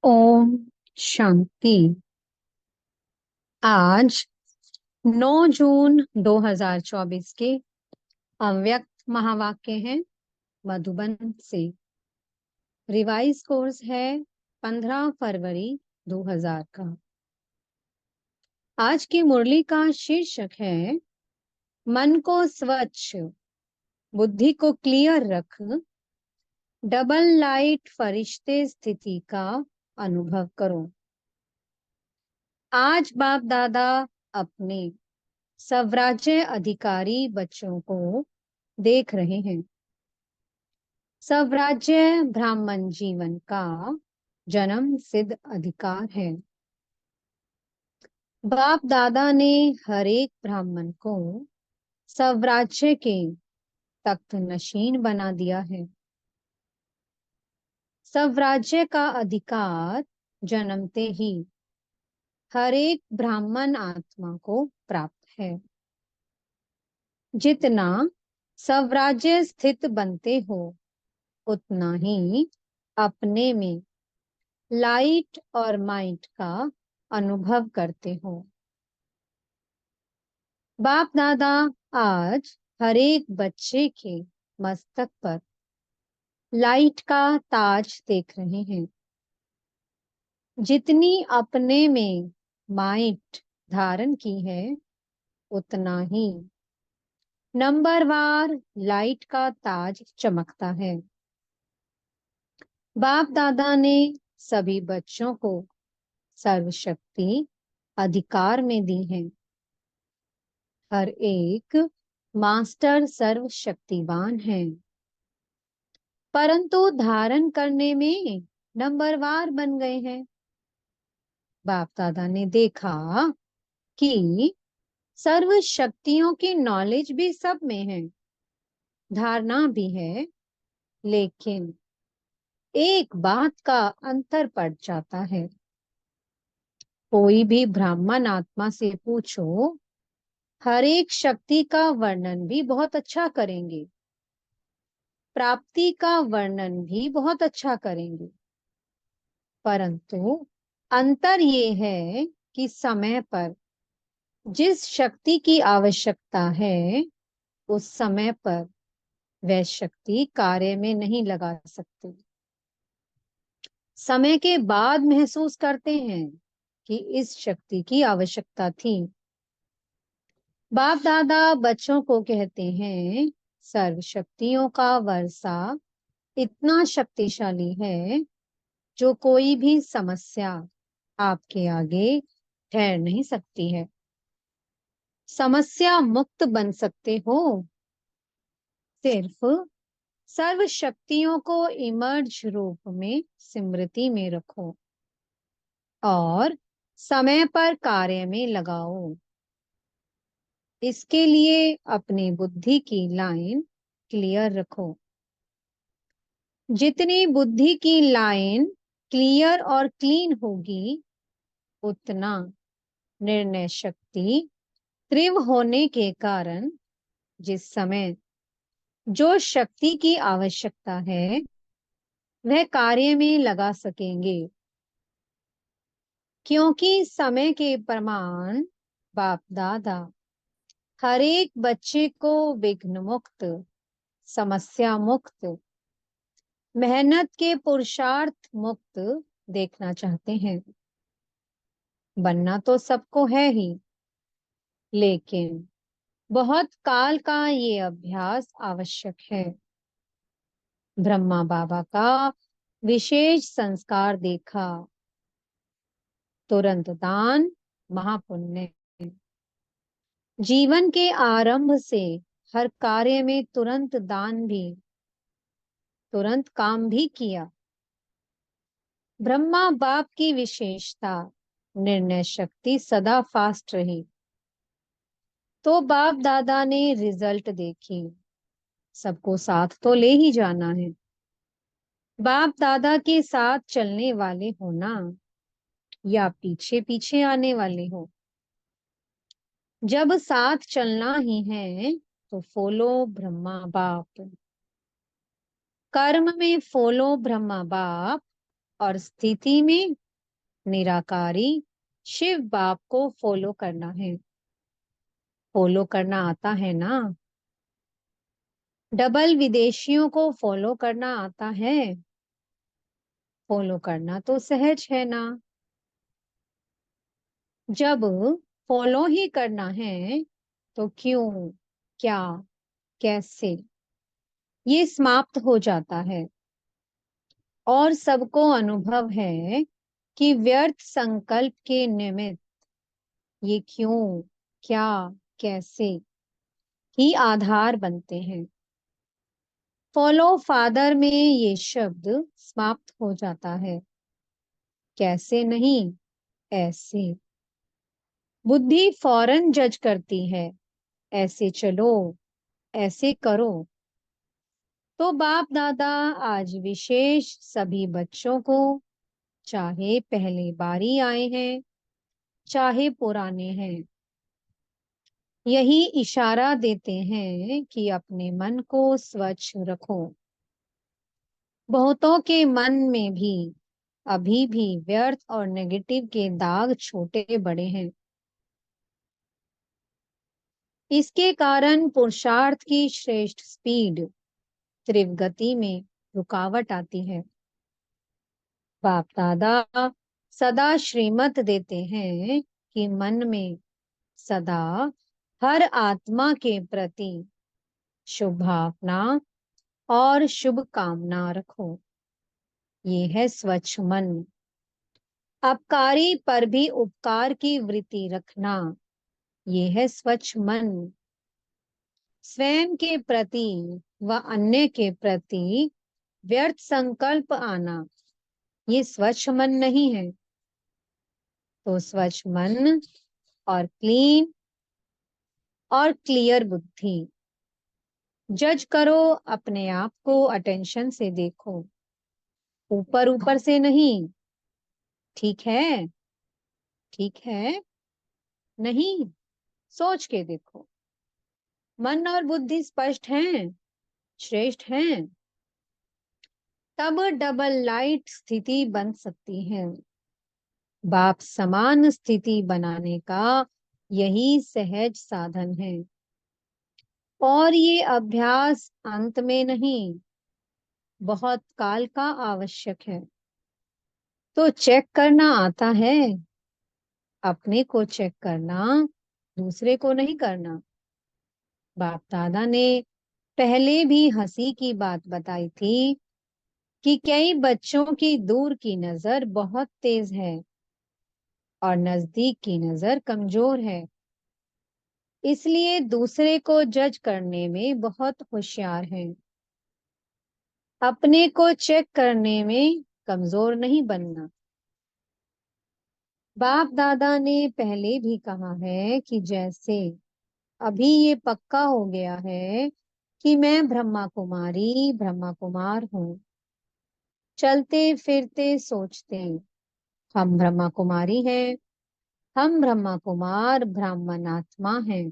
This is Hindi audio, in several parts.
ओम शांति। आज 9 जून 2024 के अव्यक्त महावाक्य हैं मधुबन से। रिवाइज कोर्स है 15 फरवरी 2000 का। आज की मुरली का शीर्षक है मन को स्वच्छ, बुद्धि को क्लियर रख, डबल लाइट फरिश्ते स्थिति का अनुभव करो। आज बाप दादा अपने स्वराज्य अधिकारी बच्चों को देख रहे हैं। स्वराज्य ब्राह्मण जीवन का जन्म सिद्ध अधिकार है। बाप दादा ने हर एक ब्राह्मण को स्वराज्य के तख्त नशीन बना दिया है। स्वराज्य का अधिकार जन्मते ही हर एक ब्राह्मण आत्मा को प्राप्त है। जितना स्वराज्य स्थित बनते हो उतना ही अपने में लाइट और माइट का अनुभव करते हो। बाप दादा आज हर एक बच्चे के मस्तक पर लाइट का ताज देख रहे हैं। जितनी अपने में माइट धारण की है उतना ही नंबरवार लाइट का ताज चमकता है। बाप दादा ने सभी बच्चों को सर्वशक्ति अधिकार में दी है। हर एक मास्टर सर्वशक्तिवान है, परंतु धारण करने में नंबरवार बन गए हैं। बाप दादा ने देखा कि सर्व शक्तियों की नॉलेज भी सब में है, धारणा भी है, लेकिन एक बात का अंतर पड़ जाता है। कोई भी ब्राह्मण आत्मा से पूछो, हर एक शक्ति का वर्णन भी बहुत अच्छा करेंगे, प्राप्ति का वर्णन भी बहुत अच्छा करेंगे, परंतु अंतर ये है कि समय पर जिस शक्ति की आवश्यकता है उस समय पर वह शक्ति कार्य में नहीं लगा सकते। समय के बाद महसूस करते हैं कि इस शक्ति की आवश्यकता थी। बाप दादा बच्चों को कहते हैं, सर्व शक्तियों का वर्षा इतना शक्तिशाली है जो कोई भी समस्या आपके आगे ठहर नहीं सकती है। समस्या मुक्त बन सकते हो सिर्फ सर्व शक्तियों को इमर्ज रूप में स्मृति में रखो और समय पर कार्य में लगाओ। इसके लिए अपनी बुद्धि की लाइन क्लियर रखो। जितनी बुद्धि की लाइन क्लियर और क्लीन होगी उतना निर्णय शक्ति तीव्र होने के कारण जिस समय जो शक्ति की आवश्यकता है वह कार्य में लगा सकेंगे, क्योंकि समय के प्रमाण बाप दादा हर एक बच्चे को विघ्न मुक्त, समस्या मुक्त, मेहनत के पुरुषार्थ मुक्त देखना चाहते हैं। बनना तो सबको है ही, लेकिन बहुत काल का ये अभ्यास आवश्यक है। ब्रह्मा बाबा का विशेष संस्कार देखा, तुरंत दान महापुण्य। जीवन के आरंभ से हर कार्य में तुरंत दान भी, तुरंत काम भी किया। ब्रह्मा बाप की विशेषता निर्णय शक्ति सदा फास्ट रही, तो बाप दादा ने रिजल्ट देखी। सबको साथ तो ले ही जाना है। बाप दादा के साथ चलने वाले हो ना, या पीछे पीछे आने वाले हो। जब साथ चलना ही है तो फॉलो ब्रह्मा बाप। कर्म में फॉलो ब्रह्मा बाप, और स्थिति में निराकारी शिव बाप को फॉलो करना है। फॉलो करना आता है ना? डबल विदेशियों को फॉलो करना आता है? फॉलो करना तो सहज है ना? जब फॉलो ही करना है तो क्यों, क्या, कैसे, ये समाप्त हो जाता है। और सबको अनुभव है कि व्यर्थ संकल्प के निमित्त ये क्यों, क्या, कैसे ही आधार बनते हैं। फॉलो फादर में ये शब्द समाप्त हो जाता है। कैसे नहीं, ऐसे। बुद्धि फौरन जज करती है, ऐसे चलो, ऐसे करो। तो बाप दादा आज विशेष सभी बच्चों को, चाहे पहली बारी आए हैं चाहे पुराने हैं, यही इशारा देते हैं कि अपने मन को स्वच्छ रखो। बहुतों के मन में भी अभी भी व्यर्थ और नेगेटिव के दाग छोटे बड़े हैं। इसके कारण पुरुषार्थ की श्रेष्ठ स्पीड, तीव्र गति में रुकावट आती है। बाप दादा सदा श्रीमत देते हैं कि मन में सदा हर आत्मा के प्रति शुभ भावना और शुभ कामना रखो। ये है स्वच्छ मन। अपकारी पर भी उपकार की वृत्ति रखना, ये है स्वच्छ मन। स्वयं के प्रति व अन्य के प्रति व्यर्थ संकल्प आना, ये स्वच्छ मन नहीं है। तो स्वच्छ मन और क्लीन और क्लियर बुद्धि। जज करो अपने आप को, अटेंशन से देखो, ऊपर ऊपर से नहीं। ठीक है, ठीक है, नहीं, सोच के देखो। मन और बुद्धि स्पष्ट हैं, श्रेष्ठ हैं, तब डबल लाइट स्थिति बन सकती है। बाप समान स्थिति बनाने का यही सहज साधन है। और ये अभ्यास अंत में नहीं, बहुत काल का आवश्यक है। तो चेक करना आता है? अपने को चेक करना, दूसरे को नहीं करना। बाप दादा ने पहले भी हंसी की बात बताई थी कि कई बच्चों की दूर की नजर बहुत तेज है और नजदीक की नजर कमजोर है, इसलिए दूसरे को जज करने में बहुत होशियार है। अपने को चेक करने में कमजोर नहीं बनना। बाप दादा ने पहले भी कहा है कि जैसे अभी ये पक्का हो गया है कि मैं ब्रह्मा कुमारी ब्रह्मा कुमार हूँ, चलते फिरते सोचते हम ब्रह्मा कुमारी हैं, हम ब्रह्मा कुमार ब्राह्मण आत्मा हैं,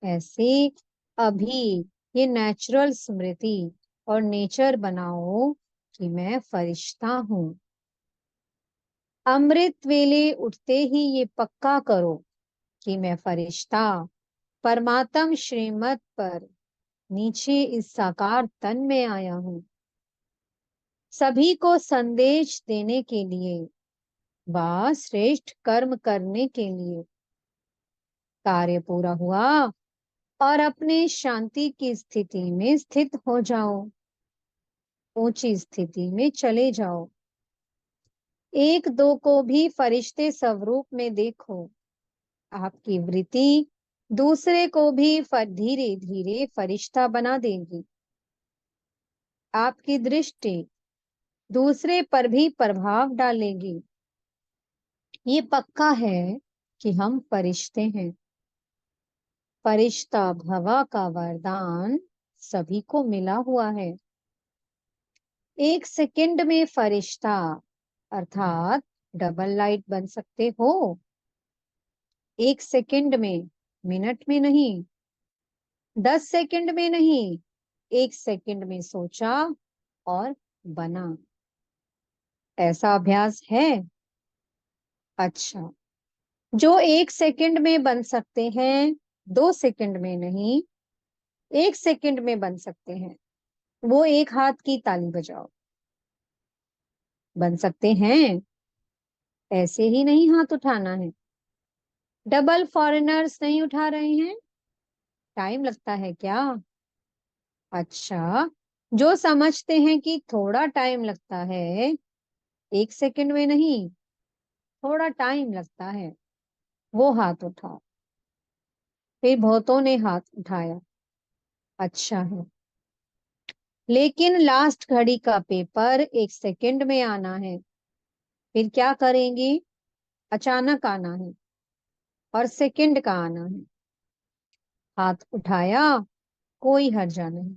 ऐसे अभी ये नेचुरल स्मृति और नेचर बनाओ कि मैं फरिश्ता हूँ। अमृत वेले उठते ही ये पक्का करो कि मैं फरिश्ता परमात्म श्रीमत पर नीचे इस साकार तन में आया हूँ, सभी को संदेश देने के लिए व श्रेष्ठ कर्म करने के लिए। कार्य पूरा हुआ और अपने शांति की स्थिति में स्थित हो जाओ, ऊंची स्थिति में चले जाओ। एक दो को भी फरिश्ते स्वरूप में देखो। आपकी वृत्ति दूसरे को भी धीरे धीरे फरिश्ता बना देगी। आपकी दृष्टि दूसरे पर भी प्रभाव डालेगी। ये पक्का है कि हम फरिश्ते हैं। फरिश्ता भवा का वरदान सभी को मिला हुआ है। एक सेकंड में फरिश्ता अर्थात डबल लाइट बन सकते हो। एक सेकंड में, मिनट में नहीं, 10 सेकंड में नहीं, एक सेकंड में सोचा और बना। ऐसा अभ्यास है? अच्छा, जो 1 सेकंड में बन सकते हैं, 2 सेकंड में नहीं, 1 सेकंड में बन सकते हैं, वो एक हाथ की ताली बजाओ। बन सकते हैं? ऐसे ही नहीं हाथ उठाना है। डबल फॉरेनर्स नहीं उठा रहे हैं? टाइम लगता है क्या? अच्छा, जो समझते हैं कि थोड़ा टाइम लगता है, 1 सेकंड में नहीं, थोड़ा टाइम लगता है, वो हाथ उठाओ। फिर बहुतों ने हाथ उठाया। अच्छा है, लेकिन लास्ट घड़ी का पेपर 1 सेकंड में आना है। फिर क्या करेंगे? अचानक आना है और सेकंड का आना है। हाथ उठाया, कोई हर्जा नहीं।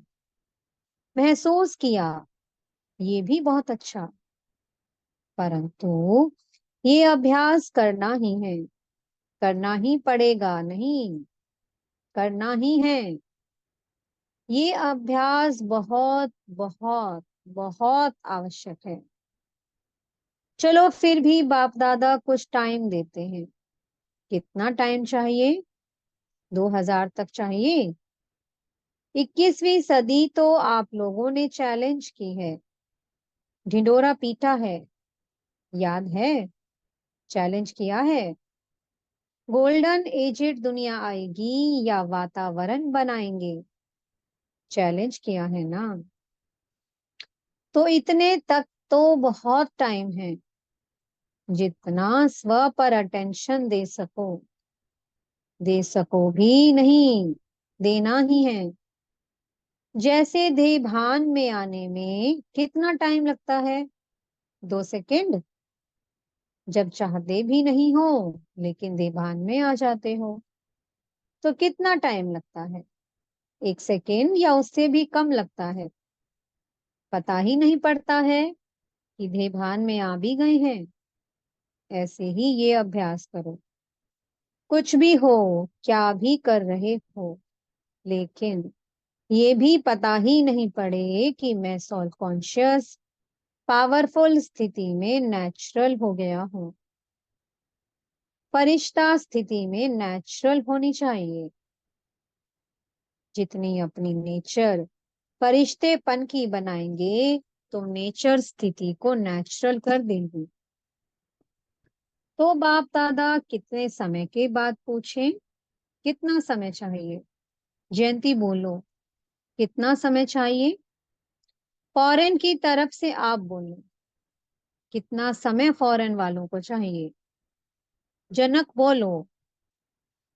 महसूस किया, ये भी बहुत अच्छा। परंतु ये अभ्यास करना ही है, करना ही पड़ेगा, नहीं, करना ही है। ये अभ्यास बहुत बहुत बहुत आवश्यक है। चलो फिर भी बाप दादा कुछ टाइम देते हैं। कितना टाइम चाहिए? 2000 तक चाहिए? 21वीं सदी तो आप लोगों ने चैलेंज की है, ढिंडोरा पीटा है, याद है? चैलेंज किया है। गोल्डन एजेड दुनिया आएगी या वातावरण बनाएंगे? चैलेंज किया है ना? तो इतने तक तो बहुत टाइम है। जितना स्व पर अटेंशन दे सको भी नहीं, देना ही है। जैसे देभान में आने में कितना टाइम लगता है? 2 सेकंड। जब चाहते भी नहीं हो लेकिन देभान में आ जाते हो, तो कितना टाइम लगता है? 1 सेकंड या उससे भी कम लगता है? पता ही नहीं पड़ता है कि देभान में आ भी गए हैं। ऐसे ही ये अभ्यास करो। कुछ भी हो, क्या भी कर रहे हो, लेकिन ये भी पता ही नहीं पड़े कि मैं सोल कॉन्शियस पावरफुल स्थिति में नेचुरल हो गया हूँ। फरिश्ता स्थिति में नेचुरल होनी चाहिए। जितनी अपनी नेचर फरिश्तेपन की बनाएंगे, तो नेचर स्थिति को नेचुरल कर देंगे। तो बाप दादा कितने समय के बाद पूछें, कितना समय चाहिए? जयंती बोलो, कितना समय चाहिए? फॉरेन की तरफ से आप बोलो, कितना समय फॉरेन वालों को चाहिए? जनक बोलो।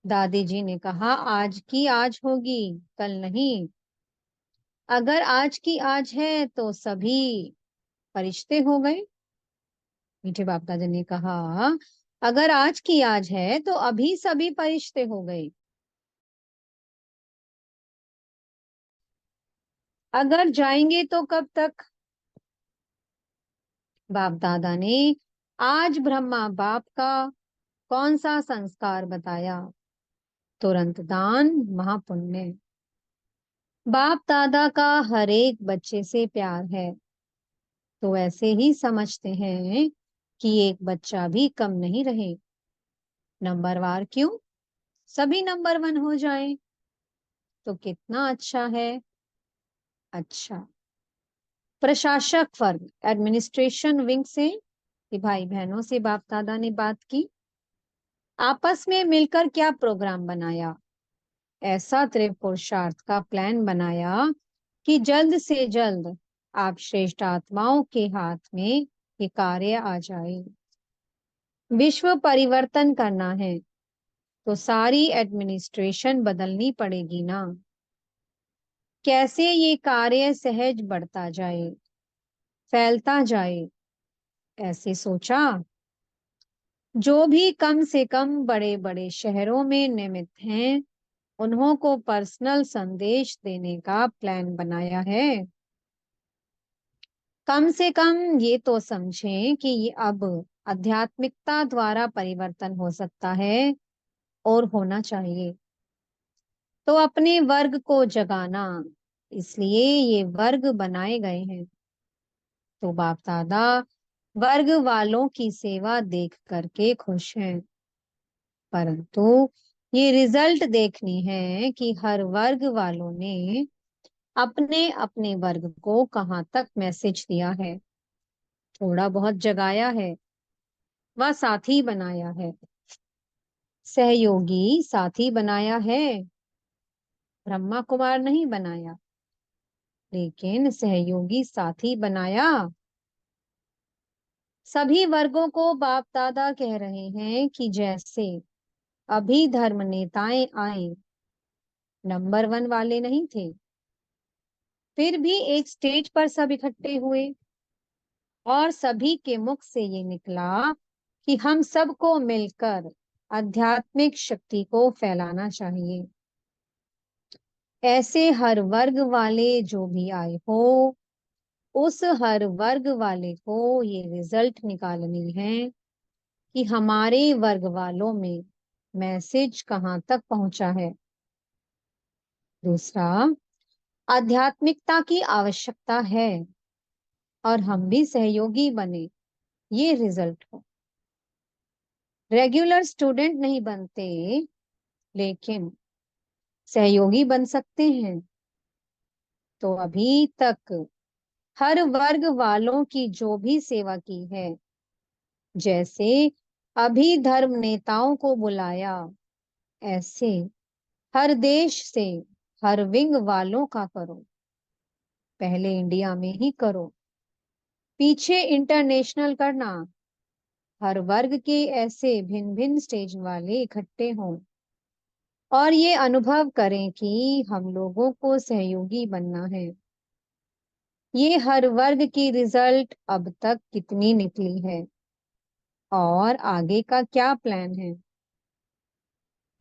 दादी जी ने कहा आज की आज होगी, कल नहीं। अगर आज की आज है तो सभी फरिश्ते हो गए। मीठे बाप दादा ने कहा अगर आज की आज है तो अभी सभी फरिश्ते हो गए। अगर जाएंगे तो कब तक? बाप दादा ने आज ब्रह्मा बाप का कौन सा संस्कार बताया? तुरंत दान, महापुण्य। बाप दादा का हर एक बच्चे से प्यार है, तो ऐसे ही समझते हैं कि एक बच्चा भी कम नहीं रहे। नंबरवार क्यों? सभी नंबर 1 हो जाए तो कितना अच्छा है। अच्छा, प्रशासक वर्ग एडमिनिस्ट्रेशन विंग से कि भाई बहनों से बाप दादा ने बात की, आपस में मिलकर क्या प्रोग्राम बनाया? ऐसा त्रिपुरुषार्थ का प्लान बनाया कि जल्द से जल्द आप श्रेष्ठ आत्माओं के हाथ में ये कार्य आ जाए। विश्व परिवर्तन करना है तो सारी एडमिनिस्ट्रेशन बदलनी पड़ेगी ना। कैसे ये कार्य सहज बढ़ता जाए, फैलता जाए, ऐसे सोचा। जो भी कम से कम बड़े बड़े शहरों में नियमित हैं, उन्हों को पर्सनल संदेश देने का प्लान बनाया है। कम से कम ये तो समझें कि ये अब आध्यात्मिकता द्वारा परिवर्तन हो सकता है और होना चाहिए। तो अपने वर्ग को जगाना, इसलिए ये वर्ग बनाए गए हैं। तो बाप दादा वर्ग वालों की सेवा देख करके खुश हैं, परंतु ये रिजल्ट देखनी है कि हर वर्ग वालों ने अपने अपने वर्ग को कहाँ तक मैसेज दिया है, थोड़ा बहुत जगाया है, व साथी बनाया है। सहयोगी साथी बनाया है, ब्रह्मा कुमार नहीं बनाया, लेकिन सहयोगी साथी बनाया। सभी वर्गों को बाप दादा कह रहे हैं कि जैसे अभी धर्म नेताएं आए, नंबर वन वाले नहीं थे, फिर भी एक स्टेज पर सब इकट्ठे हुए और सभी के मुख से ये निकला कि हम सबको मिलकर आध्यात्मिक शक्ति को फैलाना चाहिए। ऐसे हर वर्ग वाले जो भी आए हो, उस हर वर्ग वाले को ये रिजल्ट निकालनी है कि हमारे वर्ग वालों में मैसेज कहाँ तक पहुंचा है। दूसरा, आध्यात्मिकता की आवश्यकता है और हम भी सहयोगी बने, ये रिजल्ट हो। रेगुलर स्टूडेंट नहीं बनते, लेकिन सहयोगी बन सकते हैं। तो अभी तक हर वर्ग वालों की जो भी सेवा की है, जैसे अभी धर्म नेताओं को बुलाया, ऐसे हर देश से हर विंग वालों का करो। पहले इंडिया में ही करो, पीछे इंटरनेशनल करना। हर वर्ग के ऐसे भिन्न भिन्न स्टेज वाले इकट्ठे हों और ये अनुभव करें कि हम लोगों को सहयोगी बनना है। ये हर वर्ग की रिजल्ट अब तक कितनी निकली है और आगे का क्या प्लान है,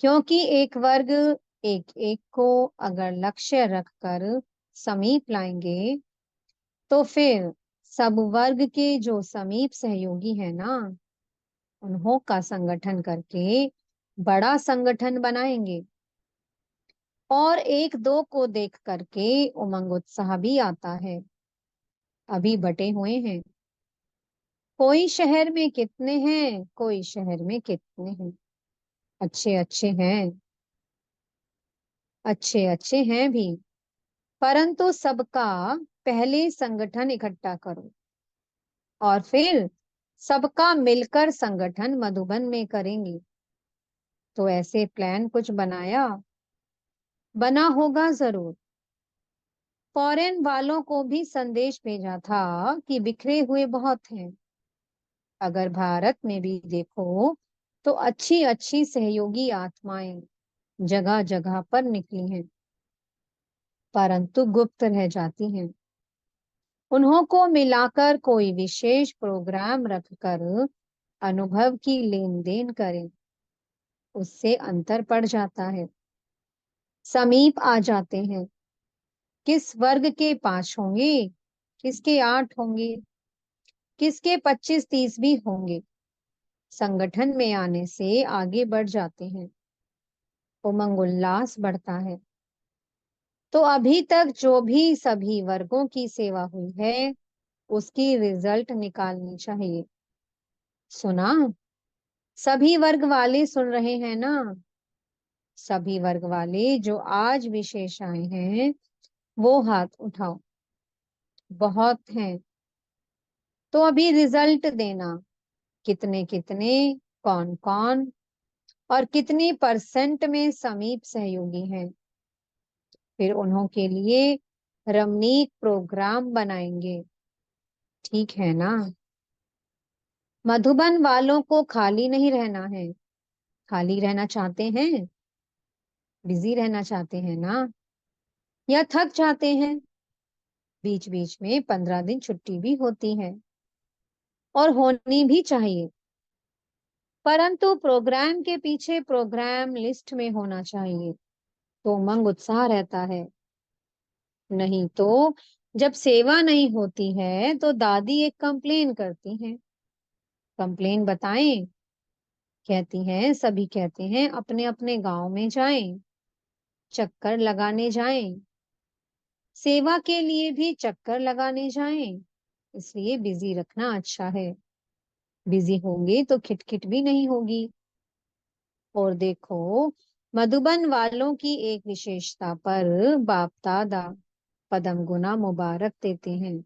क्योंकि एक वर्ग एक एक को अगर लक्ष्य रखकर समीप लाएंगे, तो फिर सब वर्ग के जो समीप सहयोगी है ना, उन्हों का संगठन करके बड़ा संगठन बनाएंगे। और एक दो को देख करके उमंग उत्साह भी आता है। अभी बटे हुए हैं, कोई शहर में कितने हैं, कोई शहर में कितने हैं। अच्छे अच्छे हैं, अच्छे अच्छे हैं भी, परंतु सबका पहले संगठन इकट्ठा करो और फिर सबका मिलकर संगठन मधुबन में करेंगे। तो ऐसे प्लान कुछ बनाया, बना होगा जरूर। फॉरेन वालों को भी संदेश भेजा था कि बिखरे हुए बहुत हैं। अगर भारत में भी देखो तो अच्छी अच्छी सहयोगी आत्माएं जगह जगह पर निकली हैं, परंतु गुप्त रह जाती हैं। उन्हों को मिलाकर कोई विशेष प्रोग्राम रखकर अनुभव की लेन देन करें, उससे अंतर पड़ जाता है, समीप आ जाते हैं। किस वर्ग के 5 होंगे, किसके 8 होंगे, किसके 25-30 भी होंगे, संगठन में आने से आगे बढ़ जाते हैं, उमंग उल्लास बढ़ता है। तो अभी तक जो भी सभी वर्गों की सेवा हुई है, उसकी रिजल्ट निकालनी चाहिए। सुना? सभी वर्ग वाले सुन रहे हैं ना? सभी वर्ग वाले जो आज विशेष आए हैं, वो हाथ उठाओ। बहुत हैं। तो अभी रिजल्ट देना, कितने कितने, कौन कौन और कितने परसेंट में समीप सहयोगी हैं। फिर उन्हों के लिए रमणीक प्रोग्राम बनाएंगे, ठीक है ना? मधुबन वालों को खाली नहीं रहना है। खाली रहना चाहते हैं, बिजी रहना चाहते हैं ना, या थक जाते हैं? बीच बीच में 15 दिन छुट्टी भी होती है और होनी भी चाहिए, परंतु प्रोग्राम के पीछे प्रोग्राम लिस्ट में होना चाहिए, तो उमंग उत्साह रहता है। नहीं तो जब सेवा नहीं होती है तो दादी एक कंप्लेन करती हैं। कंप्लेन बताएं? कहती हैं, सभी कहते हैं अपने अपने गांव में जाएं, चक्कर लगाने जाएं, सेवा के लिए भी चक्कर लगाने जाएं, इसलिए बिजी रखना अच्छा है। बिजी होंगे तो खिटखिट भी नहीं होगी। और देखो, मधुबन वालों की एक विशेषता पर बाप दादा पदम गुना मुबारक देते हैं।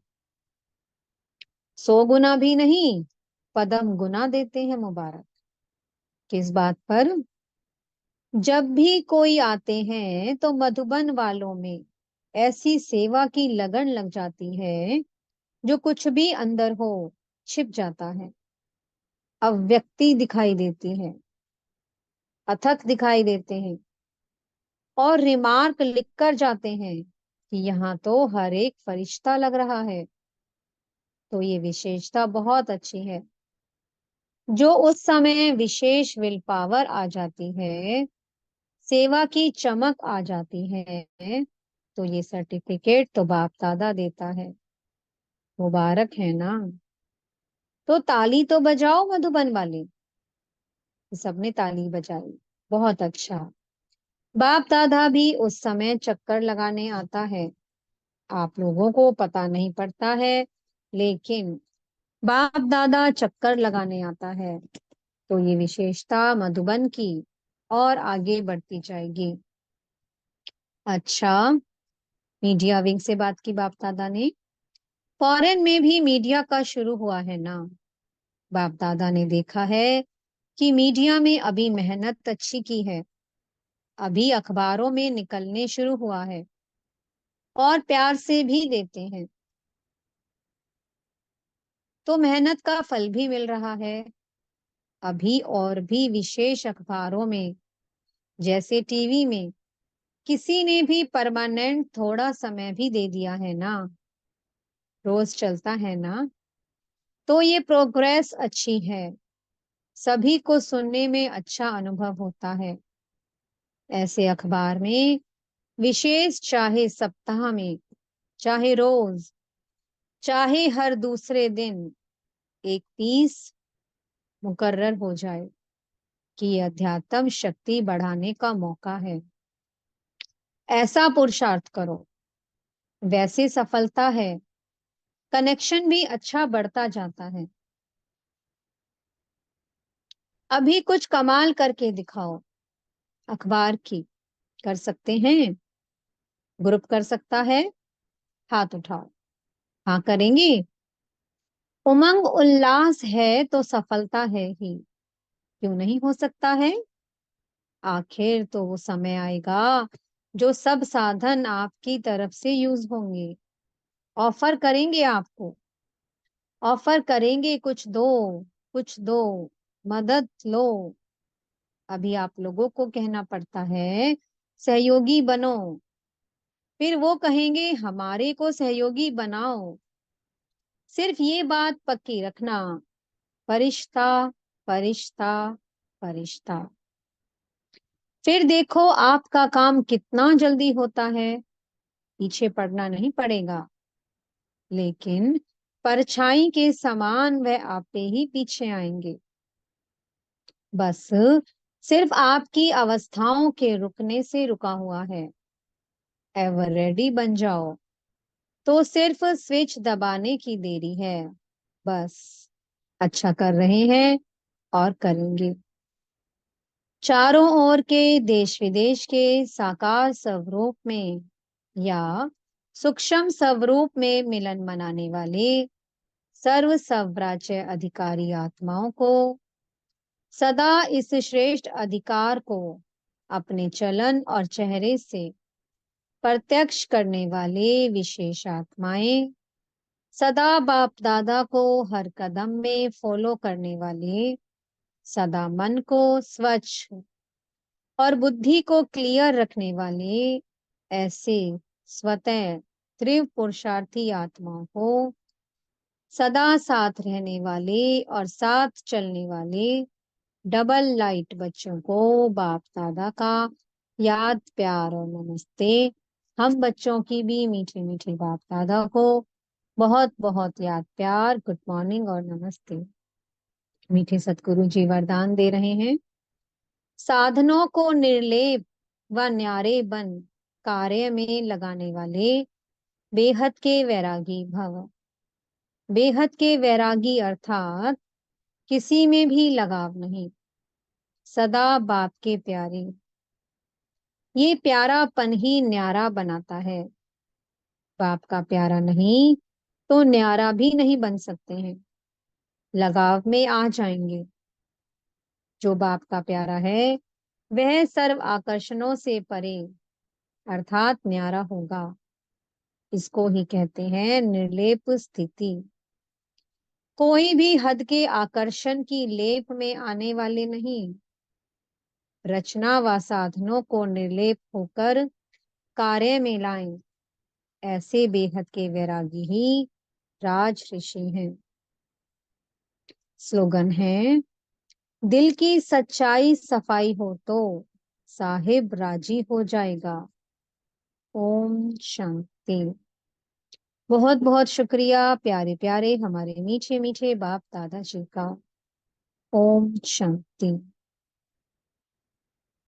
100 गुना भी नहीं, पदम गुना देते हैं मुबारक। किस बात पर? जब भी कोई आते हैं तो मधुबन वालों में ऐसी सेवा की लगन लग जाती है, जो कुछ भी अंदर हो छिप जाता है, अव्यक्ति दिखाई देती है, अथक दिखाई देते हैं, और रिमार्क लिख कर जाते हैं कि यहाँ तो हर एक फरिश्ता लग रहा है। तो ये विशेषता बहुत अच्छी है। जो उस समय विशेष विल पावर आ जाती है, सेवा की चमक आ जाती है, तो ये सर्टिफिकेट तो बाप दादा देता है। मुबारक है ना? तो ताली तो बजाओ मधुबन वाले। सबने ताली बजाई। बहुत अच्छा। बाप दादा भी उस समय चक्कर लगाने आता है। आप लोगों को पता नहीं पड़ता है, लेकिन बाप दादा चक्कर लगाने आता है। तो ये विशेषता मधुबन की और आगे बढ़ती जाएगी। अच्छा, मीडिया विंग से बात की बाप दादा ने। फॉरेन में भी मीडिया का शुरू हुआ है ना? बाप दादा ने देखा है कि मीडिया में अभी मेहनत अच्छी की है, अभी अखबारों में निकलने शुरू हुआ है, और प्यार से भी देते हैं, तो मेहनत का फल भी मिल रहा है। अभी और भी विशेष अखबारों में, जैसे टीवी में, किसी ने भी परमानेंट थोड़ा समय भी दे दिया है ना, रोज चलता है ना, तो ये प्रोग्रेस अच्छी है। सभी को सुनने में अच्छा अनुभव होता है। ऐसे अखबार में विशेष, चाहे सप्ताह में, चाहे रोज, चाहे हर दूसरे दिन, एक पीस मुकर्रर हो जाए कि ये अध्यात्म शक्ति बढ़ाने का मौका है। ऐसा पुरुषार्थ करो, वैसे सफलता है, कनेक्शन भी अच्छा बढ़ता जाता है। अभी कुछ कमाल करके दिखाओ अखबार की। कर सकते हैं? ग्रुप कर सकता है? हाथ उठाओ। हाँ, करेंगे। उमंग उल्लास है तो सफलता है ही। क्यों नहीं हो सकता है? आखिर तो वो समय आएगा जो सब साधन आपकी तरफ से यूज होंगे। ऑफर करेंगे आपको, ऑफर करेंगे, कुछ दो, कुछ दो, मदद लो। अभी आप लोगों को कहना पड़ता है सहयोगी बनो, फिर वो कहेंगे हमारे को सहयोगी बनाओ। सिर्फ ये बात पक्की रखना, फरिश्ता, फरिश्ता, फरिश्ता। फिर देखो आपका काम कितना जल्दी होता है। पीछे पड़ना नहीं पड़ेगा, लेकिन परछाई के समान वह आपे ही पीछे आएंगे। बस सिर्फ आपकी अवस्थाओं के रुकने से रुका हुआ है। एवर रेडी बन जाओ, तो सिर्फ स्विच दबाने की देरी है। बस। अच्छा कर रहे हैं और करेंगे। चारों ओर के देश विदेश के साकार स्वरूप में या सूक्ष्म स्वरूप में मिलन मनाने वाले सर्व स्वराज्य अधिकारी आत्माओं को सदा इस श्रेष्ठ अधिकार को अपने चलन और चेहरे से प्रत्यक्ष करने वाले विशेष आत्माएं, सदा बाप दादा को हर कदम में फॉलो करने वाले, सदा मन को स्वच्छ और बुद्धि को क्लियर रखने वाले, ऐसे स्वतः तीव्र पुरुषार्थी आत्माओं को सदा साथ रहने वाले और साथ चलने वाले डबल लाइट बच्चों को बाप दादा का याद, प्यार और नमस्ते। हम बच्चों की भी मीठे मीठे बाप दादा को बहुत बहुत याद, प्यार, गुड मॉर्निंग और नमस्ते। मीठे सतगुरु जी वरदान दे रहे हैं। साधनों को निर्लेप व न्यारे बन कार्य में लगाने वाले बेहद के वैरागी भव। बेहद के वैरागी अर्थात किसी में भी लगाव नहीं, सदा बाप के प्यारे। ये प्यारापन ही न्यारा बनाता है। बाप का प्यारा नहीं तो न्यारा भी नहीं बन सकते हैं, लगाव में आ जाएंगे। जो बाप का प्यारा है वह सर्व आकर्षणों से परे अर्थात न्यारा होगा। इसको ही कहते हैं निर्लेप स्थिति। कोई भी हद के आकर्षण की लेप में आने वाले नहीं। रचना व साधनों को निर्लेप होकर कार्य में लाएं, ऐसे बेहद के वैरागी ही राज ऋषि हैं। स्लोगन है, दिल की सच्चाई सफाई हो तो साहिब राजी हो जाएगा। ओम शांति। बहुत बहुत शुक्रिया प्यारे प्यारे हमारे मीठे मीठे बाप दादा जी का। ओम शांति।